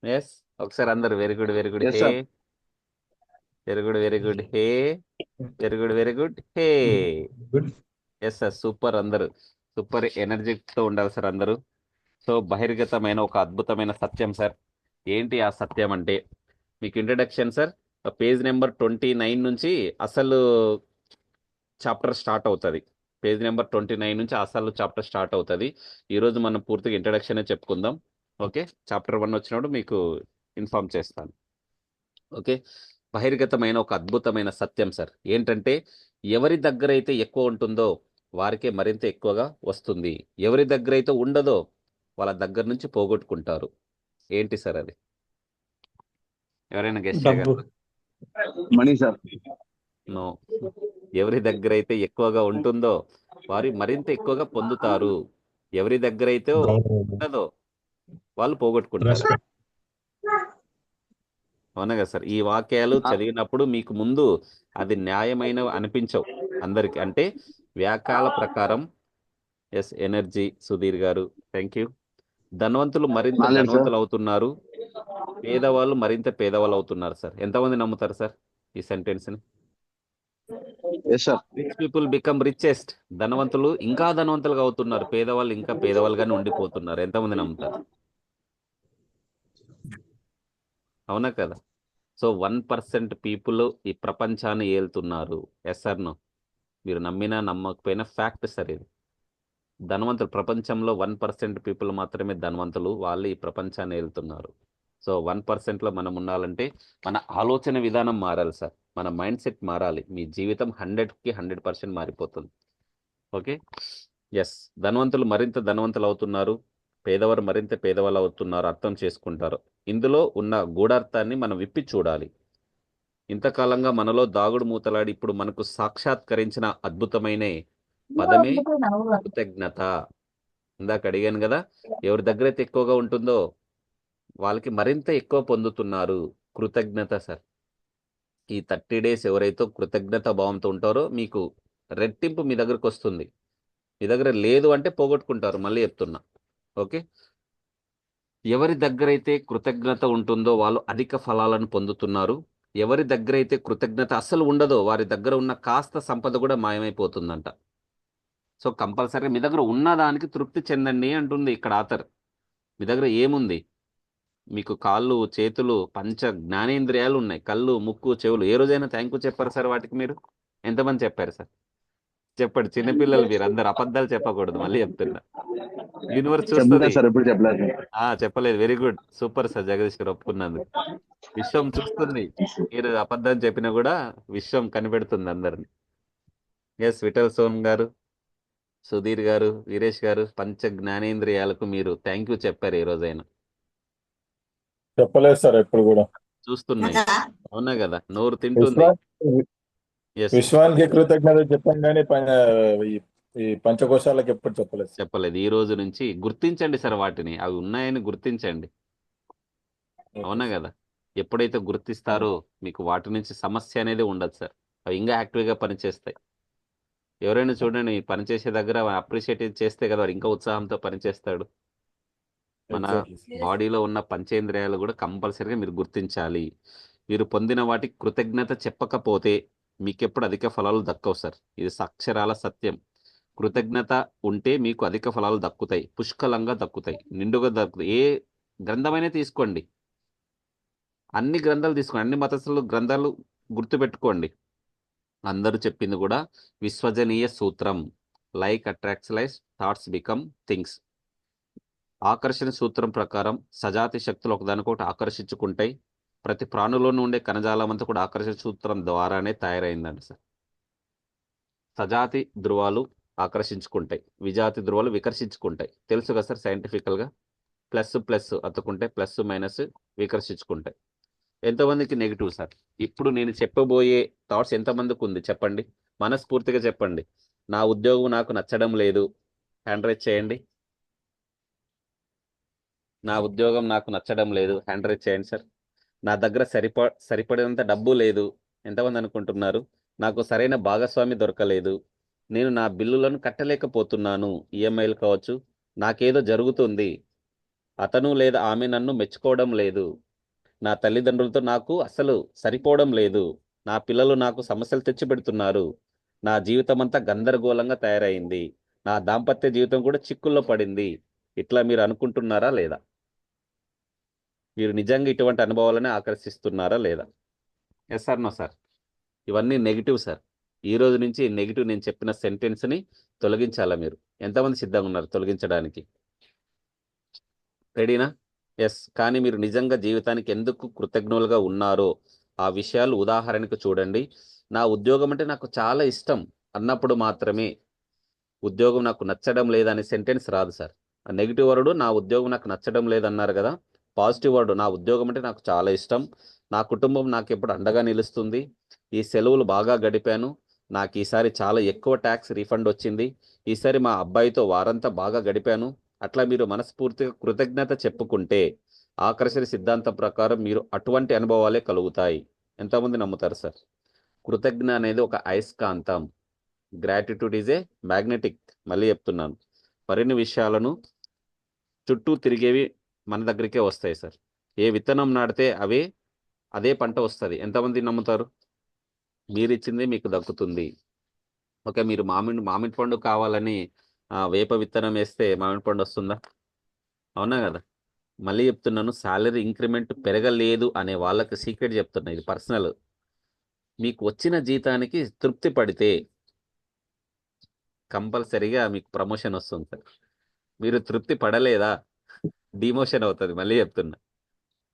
A: Yes, ఒకసారి అందరూ very good, very good,
C: Yes,
A: hey.
C: sir.
A: Very good, very good, hey. Very good, very good, hey.
B: Good.
A: Yes sir, super. అందరూ super ఎనర్జీతో ఉండాలి sir అందరూ. So బహిర్గతమైన ఒక అద్భుతమైన సత్యం sir. ఏంటి ఆ సత్యం అంటే, మీకు ఇంట్రడక్షన్ సార్. పేజ్ నెంబర్ 29 నుంచి అసలు చాప్టర్ స్టార్ట్ అవుతుంది. పేజ్ నెంబర్ 29 నుంచి అసలు చాప్టర్ స్టార్ట్ అవుతుంది. ఈరోజు మనం పూర్తిగా ఇంట్రడక్షనే చెప్పుకుందాం. ఓకే, చాప్టర్ 1 వచ్చినప్పుడు మీకు ఇన్ఫార్మ్ చేస్తాను. ఓకే, బహిర్గతమైన ఒక అద్భుతమైన సత్యం సార్. ఏంటంటే, ఎవరి దగ్గర అయితే ఎక్కువ ఉంటుందో వారికే మరింత ఎక్కువగా వస్తుంది. ఎవరి దగ్గర అయితే ఉండదో వాళ్ళ దగ్గర నుంచి పోగొట్టుకుంటారు. ఏంటి సార్ అది? ఎవరైనా గెస్ట్
D: డబ్బు.
A: చేయగలరా?
C: Money sir.
A: నో. ఎవరి దగ్గర అయితే ఎక్కువగా ఉంటుందో వారు మరింత ఎక్కువగా పొందుతారు. ఎవరి దగ్గర అయితే
B: Government.
A: ఉండదో వాళ్ళు పోగొట్టుకుంటారు.
B: Respect.
A: అవునా కదా సార్? ఈ వాక్యాలు చదివినప్పుడు మీకు ముందు అది న్యాయమైన అనిపించవు అందరికి. అంటే వ్యాఖ్యాల ప్రకారం. ఎస్, ఎనర్జీ సుధీర్ గారు, థ్యాంక్ యూ. ధనవంతులు మరింత
C: నాలెడ్జ్ సార్.
A: ధనవంతులు అవుతున్నారు, పేదవాళ్ళు మరింత పేదవాళ్ళు అవుతున్నారు సార్. ఎంతమంది నమ్ముతారు సార్ ఈ సెంటెన్స్ ని?
C: Yes sir.
A: Rich people become richest. ధనవంతులు ఇంకా ధనవంతులుగా అవుతున్నారు, పేదవాళ్ళు ఇంకా పేదవాళ్ళుగానే ఉండిపోతున్నారు. ఎంతమంది నమ్ముతారు? అవునా కదా? సో 1% పీపుల్ ఈ ప్రపంచాన్ని ఏలుతున్నారు. Yes sir no? మీరు నమ్మినా నమ్మకపోయినా ఫ్యాక్ట్ సార్ ఇది. ధనవంతులు ప్రపంచంలో 1% పీపుల్ మాత్రమే ధనవంతులు, వాళ్ళు ఈ ప్రపంచాన్ని ఏలుతున్నారు. సో 1%లో మనం ఉండాలంటే మన ఆలోచన విధానం మారాలి సార్. మన మైండ్ సెట్ మారాలి. మీ జీవితం 100కి 100% మారిపోతుంది. Okay, yes. ధనవంతులు మరింత ధనవంతులు అవుతున్నారు, పేదవారు మరింత పేదవాళ్ళు అవుతున్నారు. అర్థం చేసుకుంటారు. ఇందులో ఉన్న గూఢార్థాన్ని మనం విప్పి చూడాలి. ఇంతకాలంగా మనలో దాగుడు మూతలాడి ఇప్పుడు మనకు సాక్షాత్కరించిన అద్భుతమైన పదమే కృతజ్ఞత. ఇందాక అడిగాను కదా, ఎవరి దగ్గర అయితే ఎక్కువగా ఉంటుందో వాళ్ళకి మరింత ఎక్కువ పొందుతున్నారు. కృతజ్ఞత సార్. ఈ 30 days ఎవరైతే కృతజ్ఞత భావంతో ఉంటారో మీకు రెట్టింపు మీ దగ్గరకు వస్తుంది. మీ దగ్గర లేదు అంటే పోగొట్టుకుంటారు. మళ్ళీ చెప్తున్నా. ఓకే, ఎవరి దగ్గర అయితే కృతజ్ఞత ఉంటుందో వాళ్ళు అధిక ఫలాలను పొందుతున్నారు. ఎవరి దగ్గర అయితే కృతజ్ఞత అస్సలు ఉండదో వారి దగ్గర ఉన్న కాస్త సంపద కూడా మాయమైపోతుందంట. సో కంపల్సరీ మీ దగ్గర ఉన్న దానికి తృప్తి చెందండి అంటుంది ఇక్కడ ఆథర్. మీ దగ్గర ఏముంది? మీకు కాళ్ళు, చేతులు, పంచ జ్ఞానేంద్రియాలు ఉన్నాయి. కళ్ళు, ముక్కు, చెవులు. ఏ రోజైనా థ్యాంక్ యూ చెప్పారు సార్ వాటికి? మీరు ఎంతమంది చెప్పారు సార్? చెప్పండి. చిన్నపిల్లలు మీరు అందరు అబద్ధాలు చెప్పకూడదు. మళ్ళీ చెప్తున్నా. యూనివర్స్
C: చెప్తా
A: చూస్తుంది.
C: సార్, ఎప్పుడు చెప్పలేదు.
A: చెప్పలేదు. Very good, super sir. Jagadish గారు ఒప్పుకున్నందుకు. విశ్వం చూస్తుంది. మీరు అబద్ధం చెప్పినా కూడా విశ్వం కనిపెడుతుంది అందరిని. ఎస్, విఠల్ సోమ్ గారు, సుధీర్ గారు, వీరేష్ గారు, పంచ జ్ఞానేంద్రియాలకు మీరు థ్యాంక్ యూ చెప్పారు ఏ రోజైనా?
E: చెప్పలేదు సార్ ఎప్పుడు కూడా.
A: చూస్తున్నాయి. అవునా కదా? నోరు తింటుంది. ఎస్,
E: విశ్వానికి కృతజ్ఞత చెప్పాం కానీ ఈ పంచకోశాలకు ఎప్పుడు చెప్పలేదు సార్.
A: చెప్పలేదు. ఈ రోజు నుంచి గుర్తించండి సార్ వాటిని. అవి ఉన్నాయని గుర్తించండి. అవునా కదా? ఎప్పుడైతే గుర్తిస్తారో మీకు వాటి నుంచి సమస్య అనేది ఉండదు సార్. అవి ఇంకా యాక్టివ్గా పనిచేస్తాయి. ఎవరైనా చూడండి, పనిచేసే దగ్గర అప్రిషియేట్ చేస్తే కదా వాడు ఇంకా ఉత్సాహంతో పనిచేస్తాడు. మన బాడీలో ఉన్న పంచేంద్రియాలు కూడా కంపల్సరీగా మీరు గుర్తించాలి. మీరు పొందిన వాటికి కృతజ్ఞత చెప్పకపోతే మీకెప్పుడు అధిక ఫలాలు దక్కవు సార్. ఇది అక్షరాల సత్యం. కృతజ్ఞత ఉంటే మీకు అధిక ఫలాలు దక్కుతాయి, పుష్కలంగా దక్కుతాయి, నిండుగా దక్కుతాయి. ఏ గ్రంథమైనా తీసుకోండి, అన్ని గ్రంథాలు తీసుకోండి, అన్ని మతస్థుల గ్రంథాలు గుర్తుపెట్టుకోండి. అందరూ చెప్పింది కూడా విశ్వజనీయ సూత్రం. Like attracts like, thoughts become things. ఆకర్షణ సూత్రం ప్రకారం సజాతి శక్తులు ఒకదానికొకటి ఆకర్షించుకుంటాయి. ప్రతి ప్రాణులోనూ ఉండే కణజాలం అంతా కూడా ఆకర్షణ సూత్రం ద్వారానే తయారైందండి సార్. సజాతి ధ్రువాలు ఆకర్షించుకుంటాయి, విజాతి ధ్రువాలు వికర్షించుకుంటాయి. తెలుసు కదా సార్ సైంటిఫికల్గా? ప్లస్ ప్లస్ అతుకుంటే ప్లస్ మైనస్ వికర్షించుకుంటాయి. ఎంతమందికి నెగిటివ్ సార్? ఇప్పుడు నేను చెప్పబోయే థాట్స్ ఎంతమందికి ఉంది చెప్పండి, మనస్ఫూర్తిగా చెప్పండి. నా ఉద్యోగం నాకు నచ్చడం లేదు. హ్యాండ్ రైజ్ చేయండి. నా ఉద్యోగం నాకు నచ్చడం లేదు. హ్యాండ్ రైజ్ చేయండి సార్. నా దగ్గర సరిపడినంత డబ్బు లేదు. ఎంతమంది అనుకుంటున్నారు? నాకు సరైన భాగస్వామి దొరకలేదు. నేను నా బిల్లులను కట్టలేకపోతున్నాను. ఈఎంఐలు కావచ్చు. నాకేదో జరుగుతుంది. అతను లేదా ఆమె నన్ను మెచ్చుకోవడం లేదు. నా తల్లిదండ్రులతో నాకు అసలు సరిపోవడం లేదు. నా పిల్లలు నాకు సమస్యలు తెచ్చిపెడుతున్నారు. నా జీవితం అంతా గందరగోళంగా తయారైంది. నా దాంపత్య జీవితం కూడా చిక్కుల్లో పడింది. ఇట్లా మీరు అనుకుంటున్నారా లేదా? మీరు నిజంగా ఇటువంటి అనుభవాలనే ఆకర్షిస్తున్నారా లేదా? Yes sir, no sir? ఇవన్నీ నెగిటివ్ సార్. ఈ రోజు నుంచి నెగిటివ్ నేను చెప్పిన సెంటెన్స్ని తొలగించాలా మీరు? ఎంతమంది సిద్ధంగా ఉన్నారు తొలగించడానికి? రెడీనా? ఎస్. కానీ మీరు నిజంగా జీవితానికి ఎందుకు కృతజ్ఞులుగా ఉన్నారో ఆ విషయాలు ఉదాహరణకు చూడండి. నా ఉద్యోగం అంటే నాకు చాలా ఇష్టం అన్నప్పుడు మాత్రమే ఉద్యోగం నాకు నచ్చడం లేదనే సెంటెన్స్ రాదు సార్. ఆ నెగిటివ్ వర్డ్ నా ఉద్యోగం నాకు నచ్చడం లేదన్నారు కదా. పాజిటివ్ వర్డ్ నా ఉద్యోగం అంటే నాకు చాలా ఇష్టం. నా కుటుంబం నాకు ఎప్పుడు అండగా నిలుస్తుంది. ఈ సెలవులు బాగా గడిపాను. నాకు ఈసారి చాలా ఎక్కువ ట్యాక్స్ రీఫండ్ వచ్చింది. ఈసారి మా అబ్బాయితో వారంతా బాగా గడిపాను. అట్లా మీరు మనస్ఫూర్తిగా కృతజ్ఞత చెప్పుకుంటే ఆకర్షణ సిద్ధాంతం ప్రకారం మీరు అటువంటి అనుభవాలే కలుగుతాయి. ఎంతమంది నమ్ముతారు సార్? కృతజ్ఞ అనేది ఒక అయస్కాంతం. Gratitude is a magnetic. మళ్ళీ చెప్తున్నాను, మరిన్ని విషయాలను చుట్టూ తిరిగేవి మన దగ్గరికే వస్తాయి సార్. ఏ విత్తనం నాటితే అదే పంట వస్తుంది. ఎంతమంది నమ్ముతారు? మీరు ఇచ్చింది మీకు దక్కుతుంది. ఓకే, మీరు మామిడి పండు కావాలని వేప విత్తనం వేస్తే మామిడి పండు వస్తుందా? అవునా కదా? మళ్ళీ చెప్తున్నాను, శాలరీ ఇంక్రిమెంట్ పెరగలేదు అనే వాళ్ళకి సీక్రెట్ చెప్తున్నా, ఇది పర్సనల్. మీకు వచ్చిన జీతానికి తృప్తి పడితే కంపల్సరీగా మీకు ప్రమోషన్ వస్తుంది సార్. మీరు తృప్తి పడలేదా డిమోషన్ అవుతుంది. మళ్ళీ చెప్తున్నా,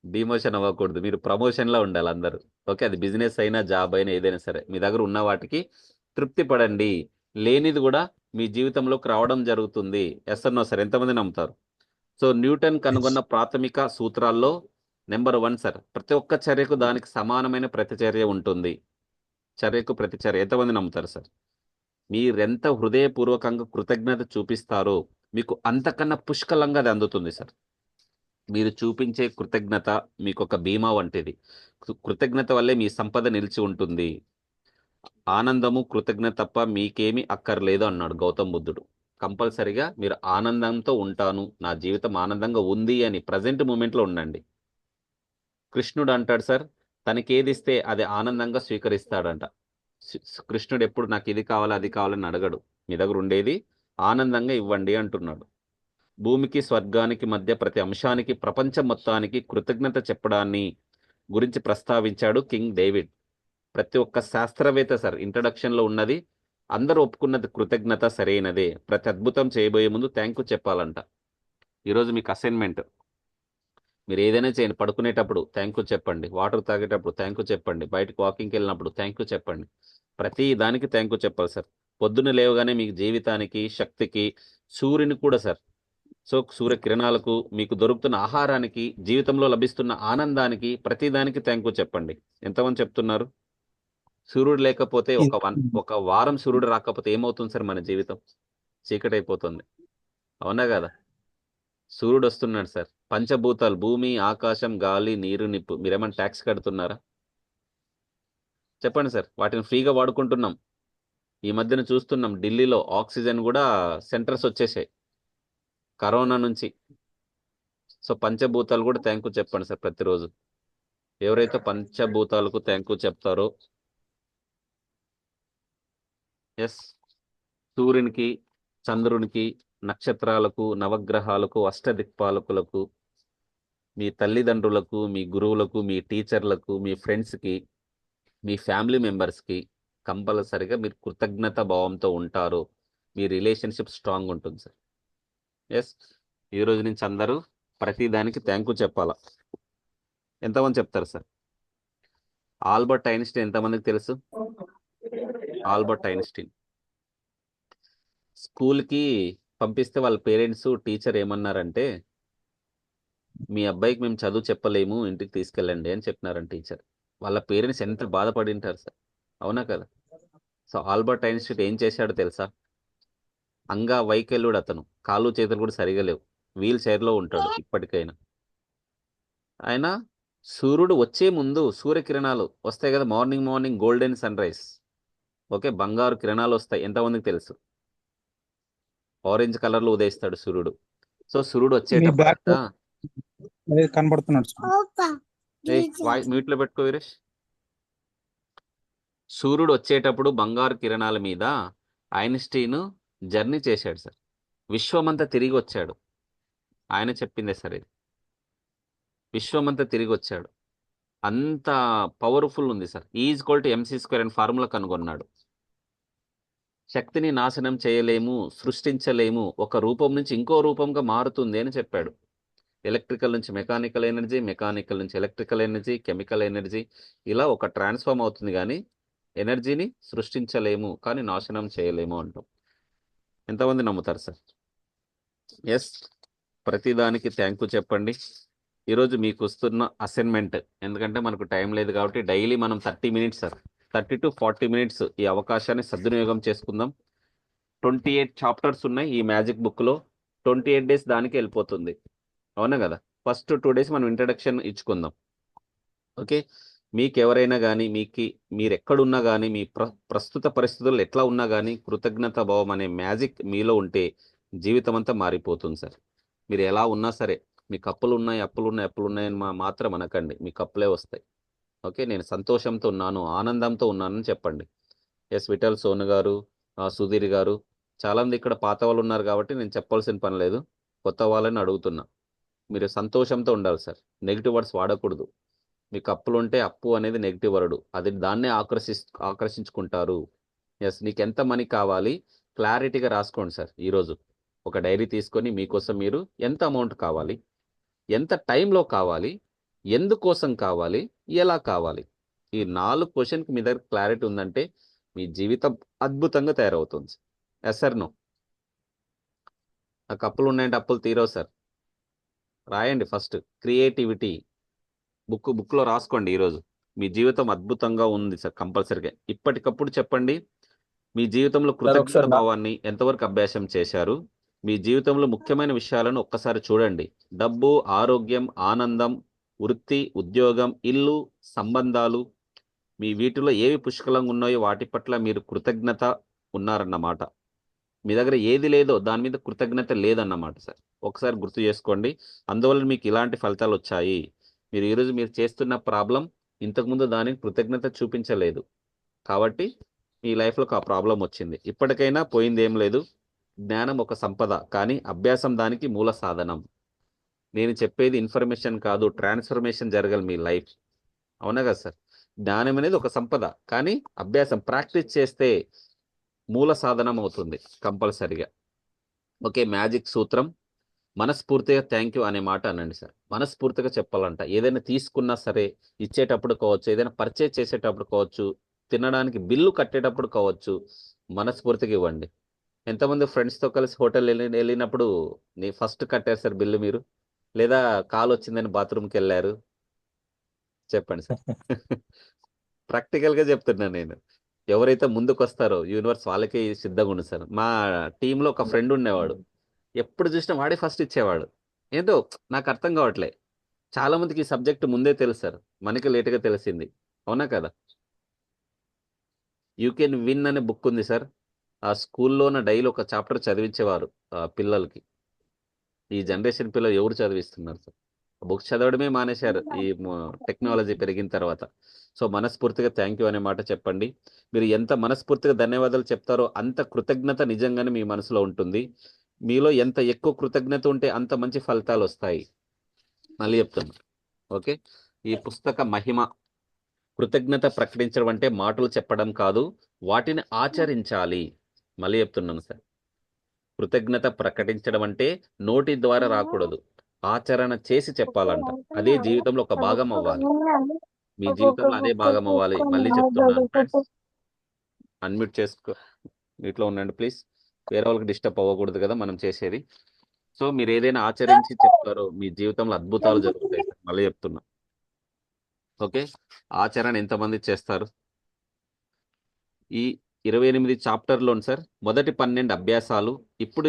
A: డిమోషన్ అవ్వకూడదు. మీరు ప్రమోషన్లో ఉండాలి అందరూ. ఓకే, అది బిజినెస్ అయినా జాబ్ అయినా ఏదైనా సరే మీ దగ్గర ఉన్న వాటికి తృప్తి పడండి. లేనిది కూడా మీ జీవితంలోకి రావడం జరుగుతుంది. ఎస్ అన్నో సార్? ఎంతమంది నమ్ముతారు? సో న్యూటన్ కనుగొన్న ప్రాథమిక సూత్రాల్లో నెంబర్ 1 సార్, ప్రతి ఒక్క చర్యకు దానికి సమానమైన ప్రతిచర్య ఉంటుంది. చర్యకు ప్రతిచర్య. ఎంతమంది నమ్ముతారు సార్? మీరెంత హృదయపూర్వకంగా కృతజ్ఞత చూపిస్తారో మీకు అంతకన్నా పుష్కలంగా అది అందుతుంది సార్. మీరు చూపించే కృతజ్ఞత మీకు ఒక బీమా వంటిది. కృతజ్ఞత వల్లే మీ సంపద నిలిచి ఉంటుంది. ఆనందము కృతజ్ఞత తప్ప మీకేమీ అక్కర్లేదు అన్నాడు గౌతమ్ బుద్ధుడు. కంపల్సరిగా మీరు ఆనందంతో ఉంటాను, నా జీవితం ఆనందంగా ఉంది అని ప్రజెంట్ మూమెంట్లో ఉండండి. కృష్ణుడు అంటాడు సార్, తనకేది ఇస్తే అది ఆనందంగా స్వీకరిస్తాడంట. కృష్ణుడు ఎప్పుడు నాకు ఇది కావాలి అది కావాలని అడగడు. మీ దగ్గర ఉండేది ఆనందంగా ఇవ్వండి అంటున్నాడు. భూమికి స్వర్గానికి మధ్య ప్రతి అంశానికి ప్రపంచం మొత్తానికి కృతజ్ఞత చెప్పడాన్ని గురించి ప్రస్తావించాడు కింగ్ డేవిడ్. ప్రతి ఒక్క శాస్త్రవేత్త సార్ ఇంట్రడక్షన్లో ఉన్నది, అందరూ ఒప్పుకున్నది కృతజ్ఞత సరైనదే. ప్రతి అద్భుతం చేయబోయే ముందు థ్యాంక్ యూ చెప్పాలంట. ఈరోజు మీకు అసైన్మెంట్, మీరు ఏదైనా చేయండి. పడుకునేటప్పుడు థ్యాంక్ యూ చెప్పండి, వాటర్ తాగేటప్పుడు థ్యాంక్ యూ చెప్పండి, బయటకు వాకింగ్కి వెళ్ళినప్పుడు థ్యాంక్ యూ చెప్పండి. ప్రతి దానికి థ్యాంక్ యూ చెప్పాలి సార్. పొద్దున్న లేవగానే మీకు జీవితానికి శక్తికి, సూర్యుని కూడా సార్, సో సూర్యకిరణాలకు, మీకు దొరుకుతున్న ఆహారానికి, జీవితంలో లభిస్తున్న ఆనందానికి, ప్రతిదానికి థ్యాంక్ యూ చెప్పండి. ఎంతమంది చెప్తున్నారు? సూర్యుడు లేకపోతే ఒక వారం సూర్యుడు రాకపోతే ఏమవుతుంది సార్? మన జీవితం చీకటి అయిపోతుంది, అవునా కదా? సూర్యుడు వస్తున్నాడు సార్. పంచభూతాలు భూమి, ఆకాశం, గాలి, నీరు, నిప్పు, మీరేమైనా ట్యాక్స్ కడుతున్నారా? చెప్పండి సార్. వాటిని ఫ్రీగా వాడుకుంటున్నాం. ఈ మధ్యన చూస్తున్నాం ఢిల్లీలో ఆక్సిజన్ కూడా సెంటర్స్ వచ్చేసాయి కరోనా నుంచి. సో పంచభూతాలు కూడా థ్యాంక్ యూ చెప్పండి సార్ ప్రతిరోజు. ఎవరైతే పంచభూతాలకు థ్యాంక్ యూ చెప్తారో, ఎస్, సూర్యునికి, చంద్రునికి, నక్షత్రాలకు, నవగ్రహాలకు, అష్టదిక్పాలకులకు, మీ తల్లిదండ్రులకు, మీ గురువులకు, మీ టీచర్లకు, మీ ఫ్రెండ్స్కి, మీ ఫ్యామిలీ మెంబర్స్కి కంపల్సరిగా మీరు కృతజ్ఞత భావంతో ఉంటారు, మీ రిలేషన్షిప్ స్ట్రాంగ్ ఉంటుంది సార్. ఎస్, ఈ రోజు నుంచి అందరూ ప్రతిదానికి థ్యాంక్ యూ చెప్పాలా. ఎంతమంది చెప్తారు సార్? ఆల్బర్ట్ ఐన్స్టీన్ ఎంతమందికి తెలుసు? ఆల్బర్ట్ ఐన్స్టీన్ స్కూల్కి పంపిస్తే వాళ్ళ పేరెంట్స్, టీచర్ ఏమన్నారంటే, మీ అబ్బాయికి మేము చదువు చెప్పలేము, ఇంటికి తీసుకెళ్ళండి అని చెప్పినారంట టీచర్. వాళ్ళ పేరెంట్స్ ఎంత బాధపడి ఉంటారు సార్, అవునా కదా? సో ఆల్బర్ట్ ఐన్స్టీన్ ఏం చేశాడో తెలుసా? అంగవైకల్యుడు అతను, కాళ్ళు చేతులు కూడా సరిగా లేవు, వీల్ చైర్లో ఉంటాడు ఇప్పటికైనా. ఆయన సూర్యుడు వచ్చే ముందు సూర్యకిరణాలు వస్తాయి కదా, morning morning golden sunrise, okay, బంగారు కిరణాలు వస్తాయి. ఎంతమందికి తెలుసు? ఆరెంజ్ కలర్లో ఉదయిస్తాడు సూర్యుడు. సో సూర్యుడు వచ్చేటప్పుడు
D: కనబడుతున్నాడు
A: మ్యూట్లో పెట్టుకో వీరేష్. సూర్యుడు వచ్చేటప్పుడు బంగారు కిరణాల మీద ఐన్స్టీన్ జర్నీ చేశాడు సార్. విశ్వమంతా తిరిగి వచ్చాడు. ఆయన చెప్పిందే సార్ ఇది. విశ్వమంతా తిరిగి వచ్చాడు. అంత పవర్ఫుల్ ఉంది sir. Is equal to MC² అని ఫార్ములా కనుగొన్నాడు. శక్తిని నాశనం చేయలేము, సృష్టించలేము, ఒక రూపం నుంచి ఇంకో రూపంగా మారుతుంది అని చెప్పాడు. ఎలక్ట్రికల్ నుంచి మెకానికల్ ఎనర్జీ, మెకానికల్ నుంచి ఎలక్ట్రికల్ ఎనర్జీ, కెమికల్ ఎనర్జీ, ఇలా ఒక ట్రాన్స్ఫార్మ్ అవుతుంది. కానీ ఎనర్జీని సృష్టించలేము, కానీ నాశనం చేయలేము అంటాం. ఎంతమంది నమ్ముతారు సార్? ఎస్, ప్రతిదానికి థ్యాంక్ యూ చెప్పండి. ఈరోజు మీకు వస్తున్న అసైన్మెంట్, ఎందుకంటే మనకు టైం లేదు కాబట్టి డైలీ మనం 30 మినిట్స్ సార్, 30 to 40 మినిట్స్ ఈ అవకాశాన్ని సద్వినియోగం చేసుకుందాం. 28 చాప్టర్స్ ఉన్నాయి ఈ మ్యాజిక్ బుక్లో. 28 డేస్ దానికి వెళ్ళిపోతుంది, అవునా కదా? ఫస్ట్ 2 డేస్ మనం ఇంట్రడక్షన్ ఇచ్చుకుందాం, ఓకే? మీకు ఎవరైనా కానీ, మీరు ఎక్కడున్నా కానీ, మీ ప్రస్తుత పరిస్థితుల్లో ఎట్లా ఉన్నా కానీ, కృతజ్ఞత భావం అనే మ్యాజిక్ మీలో ఉంటే జీవితం అంతా మారిపోతుంది సార్. మీరు ఎలా ఉన్నా సరే, మీకు అప్పులు ఉన్నాయి, అప్పులున్నాయని మాత్రం అనకండి, మీకు అప్పులే వస్తాయి. ఓకే, నేను సంతోషంతో ఉన్నాను, ఆనందంతో ఉన్నానని చెప్పండి. ఎస్, విఠల్ సోను గారు, సుధీర్ గారు, చాలామంది ఇక్కడ పాత వాళ్ళు ఉన్నారు కాబట్టి నేను చెప్పాల్సిన పని లేదు, కొత్త వాళ్ళని అడుగుతున్నా. మీరు సంతోషంతో ఉండాలి సార్, నెగిటివ్ వర్డ్స్ వాడకూడదు. మీకు అప్పులు ఉంటే అప్పు అనేది నెగిటివ్ వర్డ్, అది దాన్నే ఆకర్షించుకుంటారు. ఎస్, నీకు ఎంత మనీ కావాలి క్లారిటీగా రాసుకోండి సార్. ఈరోజు ఒక డైరీ తీసుకొని మీకోసం మీరు ఎంత అమౌంట్ కావాలి, ఎంత టైంలో కావాలి, ఎందుకోసం కావాలి, ఎలా కావాలి, ఈ 4 క్వశ్చన్కి మీ దగ్గర క్లారిటీ ఉందంటే మీ జీవితం అద్భుతంగా తయారవుతుంది. Yes sir, no? నాకు అప్పులు ఉన్నాయంటే అప్పులు తీరవు సార్. రాయండి ఫస్ట్. క్రియేటివిటీ బుక్లో రాసుకోండి. ఈరోజు మీ జీవితం అద్భుతంగా ఉంది సార్. కంపల్సరీగా ఇప్పటికప్పుడు చెప్పండి. మీ జీవితంలో కృతజ్ఞత భావాన్ని ఎంతవరకు అభ్యాసం చేశారు? మీ జీవితంలో ముఖ్యమైన విషయాలను ఒక్కసారి చూడండి. డబ్బు, ఆరోగ్యం, ఆనందం, వృత్తి, ఉద్యోగం, ఇల్లు, సంబంధాలు, మీ వీటిలో ఏవి పుష్కలంగా ఉన్నాయో వాటి పట్ల మీరు కృతజ్ఞత ఉన్నారన్నమాట. మీ దగ్గర ఏది లేదో దాని మీద కృతజ్ఞత లేదన్నమాట సార్. ఒకసారి గుర్తు చేసుకోండి. అందువల్ల మీకు ఇలాంటి ఫలితాలు వచ్చాయి. మీరు ఈరోజు మీరు చేస్తున్న ప్రాబ్లం ఇంతకుముందు దానికి కృతజ్ఞత చూపించలేదు కాబట్టి మీ లైఫ్లో ఆ ప్రాబ్లం వచ్చింది. ఇప్పటికైనా పోయింది ఏం లేదు. జ్ఞానం ఒక సంపద, కానీ అభ్యాసం దానికి మూల సాధనం. నేను చెప్పేది ఇన్ఫర్మేషన్ కాదు, ట్రాన్స్ఫర్మేషన్ జరగాలి మీ లైఫ్. అవునా కదా సార్? జ్ఞానం అనేది ఒక సంపద, కానీ అభ్యాసం ప్రాక్టీస్ చేస్తే మూల సాధనం అవుతుంది కంపల్సరిగా. ఓకే, మ్యాజిక్ సూత్రం మనస్ఫూర్తిగా థ్యాంక్ యూ అనే మాట అనండి సార్. మనస్ఫూర్తిగా చెప్పాలంట. ఏదైనా తీసుకున్నా సరే, ఇచ్చేటప్పుడు కావచ్చు, ఏదైనా పర్చేజ్ చేసేటప్పుడు కావచ్చు, తినడానికి బిల్లు కట్టేటప్పుడు కావచ్చు, మనస్ఫూర్తిగా ఇవ్వండి. ఎంతమంది ఫ్రెండ్స్తో కలిసి హోటల్ వెళ్ళినప్పుడు ఫస్ట్ కట్టారు సార్ బిల్లు మీరు? లేదా కాల్ వచ్చిందని బాత్రూమ్కి వెళ్ళారు? చెప్పండి సార్. ప్రాక్టికల్గా చెప్తున్నాను నేను. ఎవరైతే ముందుకు వస్తారో యూనివర్స్ వాళ్ళకి సిద్ధంగా ఉంది సార్. మా టీంలో ఒక ఫ్రెండ్ ఉండేవాడు, ఎప్పుడు చూసినా వాడే ఫస్ట్ ఇచ్చేవాడు. ఏంటో నాకు అర్థం కావట్లే. చాలా మందికి ఈ సబ్జెక్ట్ ముందే తెలుసు సార్, మనకి లేటుగా తెలిసింది. అవునా కదా? యూ కెన్ విన్ అనే బుక్ ఉంది సార్. ఆ స్కూల్లోన డైలీ ఒక చాప్టర్ చదివించేవారు పిల్లలకి. ఈ జనరేషన్ పిల్లలు ఎవరు చదివిస్తున్నారు సార్? బుక్స్ చదవడమే మానేశారు ఈ టెక్నాలజీ పెరిగిన తర్వాత. సో మనస్ఫూర్తిగా థ్యాంక్ యూ అనే మాట చెప్పండి. మీరు ఎంత మనస్ఫూర్తిగా ధన్యవాదాలు చెప్తారో అంత కృతజ్ఞత నిజంగానే మీ మనసులో ఉంటుంది. మీలో ఎంత ఎక్కువ కృతజ్ఞత ఉంటే అంత మంచి ఫలితాలు వస్తాయి. మళ్ళీ చెప్తున్నా. ఓకే, ఈ పుస్తక మహిమ. కృతజ్ఞత ప్రకటించడం అంటే మాటలు చెప్పడం కాదు, వాటిని ఆచరించాలి. మళ్ళీ చెప్తున్నాను సార్. కృతజ్ఞత ప్రకటించడం అంటే నోటి ద్వారా రాకూడదు, ఆచరణ చేసి చెప్పాలంట. అదే జీవితంలో ఒక భాగం అవ్వాలి. మీ జీవితంలో అదే భాగం అవ్వాలి. మళ్ళీ చెప్తున్నాను ఫ్రెండ్స్, అన్మ్యూట్ చేసుకో, మీట్లో ఉండండి ప్లీజ్. వేరే వాళ్ళకి డిస్టర్బ్ అవ్వకూడదు కదా మనం చేసేది. సో మీరు ఏదైనా ఆచరించి చెప్తారో మీ జీవితంలో అద్భుతాలు జరుగుతాయి సార్. మళ్ళీ చెప్తున్నా. ఓకే, ఆచరణ ఎంతమంది చేస్తారు? ఈ 28 చాప్టర్లోను సార్ మొదటి 12 అభ్యాసాలు ఇప్పుడు